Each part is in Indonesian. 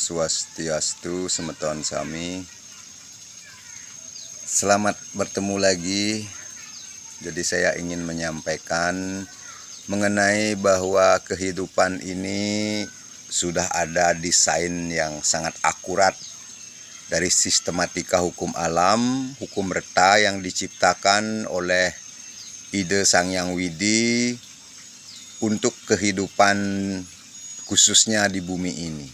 Swastiastu, semeton sami. Selamat bertemu lagi. Jadi saya ingin menyampaikan mengenai bahwa kehidupan ini sudah ada desain yang sangat akurat dari sistematika hukum alam, hukum reta yang diciptakan oleh ide Sang Hyang Widi untuk kehidupan khususnya di bumi ini.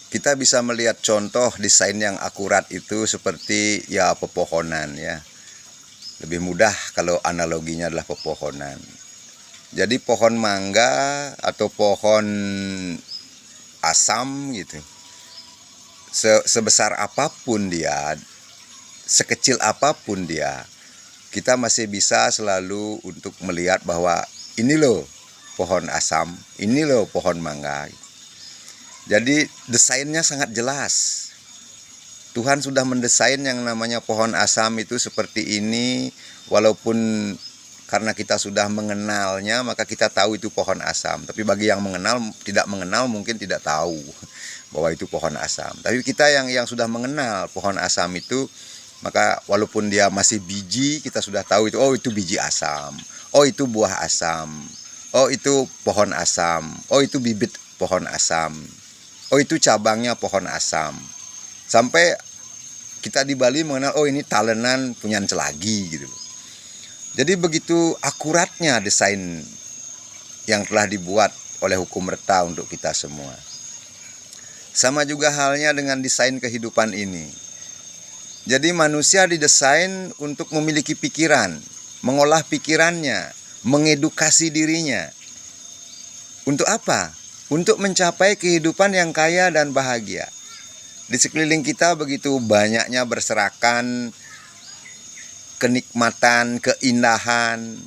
Kita bisa melihat contoh desain yang akurat itu seperti pepohonan ya. Lebih mudah kalau analoginya adalah pepohonan. Jadi pohon mangga atau pohon asam gitu. Sebesar apapun dia, sekecil apapun dia, kita masih bisa selalu untuk melihat bahwa ini loh pohon asam, ini loh pohon mangga. Jadi desainnya sangat jelas. Tuhan sudah mendesain yang namanya pohon asam itu seperti ini, walaupun karena kita sudah mengenalnya maka kita tahu itu pohon asam. Tapi bagi yang tidak mengenal mungkin tidak tahu bahwa itu pohon asam. Tapi kita yang sudah mengenal pohon asam itu, maka walaupun dia masih biji, kita sudah tahu itu, oh itu biji asam, oh itu buah asam, oh itu pohon asam, oh itu bibit pohon asam, oh itu cabangnya pohon asam. Sampai kita di Bali mengenal, oh ini talenan punya celagi gitu. Jadi begitu akuratnya desain yang telah dibuat oleh hukum reta untuk kita semua. Sama juga halnya dengan desain kehidupan ini. Jadi manusia didesain untuk memiliki pikiran, mengolah pikirannya, mengedukasi dirinya. Untuk apa? Untuk mencapai kehidupan yang kaya dan bahagia. Di sekeliling kita begitu banyaknya berserakan kenikmatan, keindahan.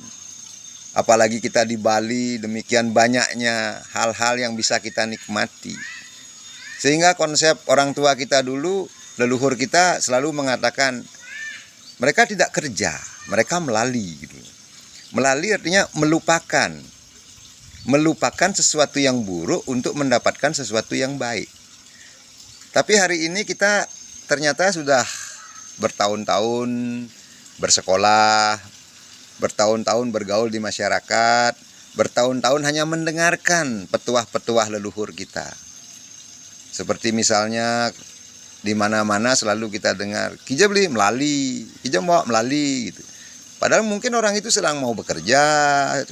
Apalagi kita di Bali, demikian banyaknya hal-hal yang bisa kita nikmati. Sehingga konsep orang tua kita dulu, leluhur kita selalu mengatakan mereka tidak kerja, mereka melali gitu. Melali artinya melupakan sesuatu yang buruk untuk mendapatkan sesuatu yang baik. Tapi hari ini kita ternyata sudah bertahun-tahun bersekolah, bertahun-tahun bergaul di masyarakat, bertahun-tahun hanya mendengarkan petuah-petuah leluhur kita. Seperti misalnya di mana-mana selalu kita dengar kija beli melali, kija mau melali gitu. Padahal mungkin orang itu sedang mau bekerja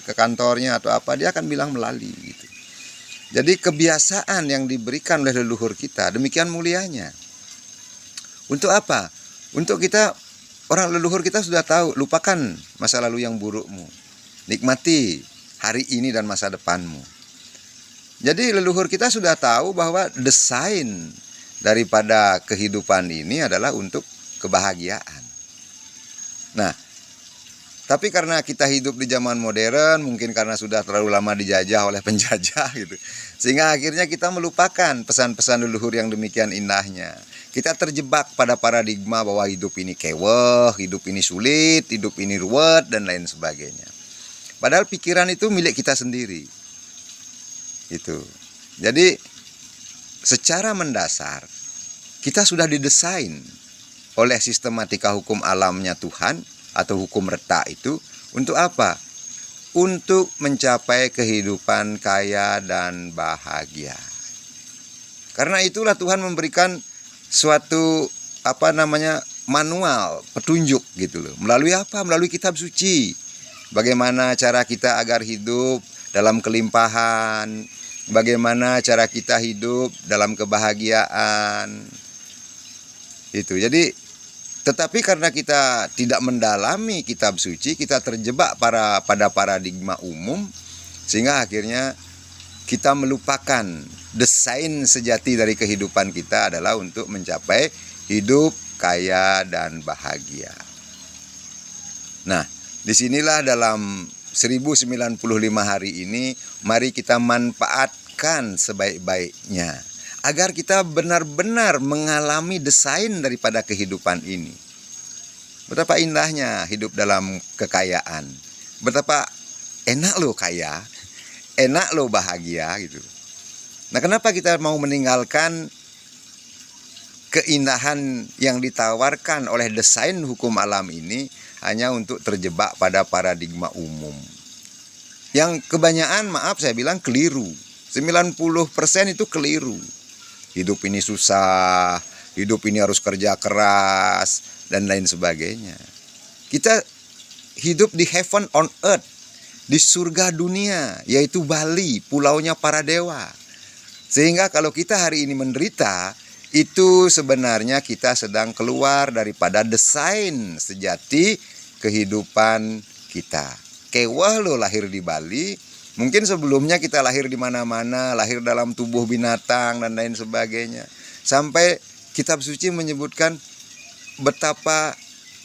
ke kantornya atau apa, dia akan bilang melali gitu. Jadi kebiasaan yang diberikan oleh leluhur kita demikian mulianya. Untuk apa? Untuk kita, orang leluhur kita sudah tahu, lupakan masa lalu yang burukmu. Nikmati hari ini dan masa depanmu. Jadi leluhur kita sudah tahu bahwa desain daripada kehidupan ini adalah untuk kebahagiaan. Nah, tapi karena kita hidup di zaman modern, mungkin karena sudah terlalu lama dijajah oleh penjajah gitu, sehingga akhirnya kita melupakan pesan-pesan leluhur yang demikian indahnya. Kita terjebak pada paradigma bahwa hidup ini keweh, hidup ini sulit, hidup ini ruwet, dan lain sebagainya. Padahal pikiran itu milik kita sendiri. Gitu. Jadi secara mendasar kita sudah didesain oleh sistematika hukum alamnya Tuhan atau hukum reta itu untuk apa? Untuk mencapai kehidupan kaya dan bahagia. Karena itulah Tuhan memberikan suatu manual, petunjuk gitu loh. Melalui apa? Melalui kitab suci. Bagaimana cara kita agar hidup dalam kelimpahan, bagaimana cara kita hidup dalam kebahagiaan. Itu. Jadi tetapi karena kita tidak mendalami kitab suci, kita terjebak pada paradigma umum, sehingga akhirnya kita melupakan desain sejati dari kehidupan kita adalah untuk mencapai hidup kaya dan bahagia. Nah, disinilah dalam 1095 hari ini, mari kita manfaatkan sebaik-baiknya agar kita benar-benar mengalami desain daripada kehidupan ini. Betapa indahnya hidup dalam kekayaan. Betapa enak loh kaya, enak loh bahagia gitu. Nah, kenapa kita mau meninggalkan keindahan yang ditawarkan oleh desain hukum alam ini hanya untuk terjebak pada paradigma umum? Yang kebanyakan, maaf saya bilang, keliru. 90% itu keliru. Hidup ini susah, hidup ini harus kerja keras, dan lain sebagainya. Kita hidup di heaven on earth, di surga dunia, yaitu Bali, pulaunya para dewa. Sehingga kalau kita hari ini menderita, itu sebenarnya kita sedang keluar daripada desain sejati kehidupan kita. Kewah lo lahir di Bali, mungkin sebelumnya kita lahir di mana-mana, lahir dalam tubuh binatang dan lain sebagainya. Sampai kitab suci menyebutkan betapa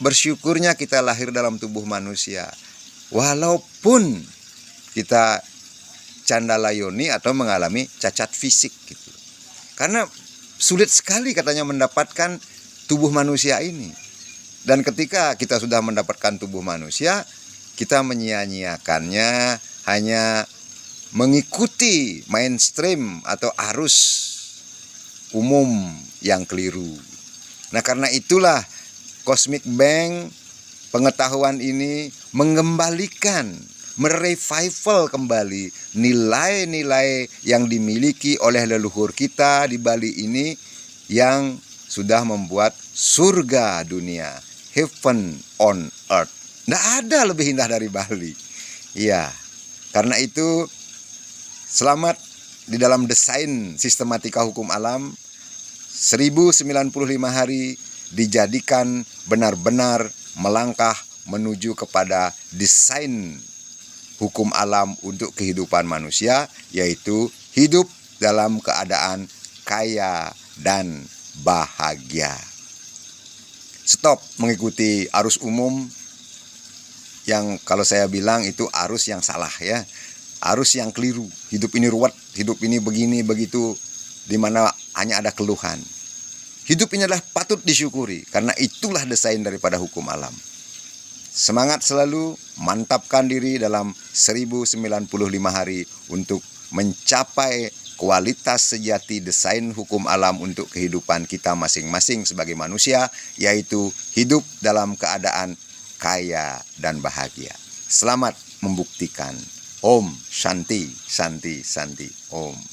bersyukurnya kita lahir dalam tubuh manusia. Walaupun kita candalayoni atau mengalami cacat fisik gitu. Karena sulit sekali katanya mendapatkan tubuh manusia ini. Dan ketika kita sudah mendapatkan tubuh manusia, kita menyia-nyiakannya hanya mengikuti mainstream atau arus umum yang keliru. Nah, karena itulah Cosmic Bank pengetahuan ini mengembalikan, merevival kembali nilai-nilai yang dimiliki oleh leluhur kita di Bali ini yang sudah membuat surga dunia, heaven on earth. Nggak ada lebih indah dari Bali. Iya, karena itu selamat di dalam desain sistematika hukum alam. 1095 hari dijadikan benar-benar melangkah menuju kepada desain hukum alam untuk kehidupan manusia, yaitu hidup dalam keadaan kaya dan bahagia. Stop mengikuti arus umum yang kalau saya bilang itu arus yang salah ya. Arus yang keliru. Hidup ini ruwet, hidup ini begini begitu, di mana hanya ada keluhan. Hidup ini adalah patut disyukuri karena itulah desain daripada hukum alam. Semangat selalu, mantapkan diri dalam 1095 hari untuk mencapai kualitas sejati desain hukum alam untuk kehidupan kita masing-masing sebagai manusia, yaitu hidup dalam keadaan kaya dan bahagia. Selamat membuktikan. Om Shanti, Shanti, Shanti. Om.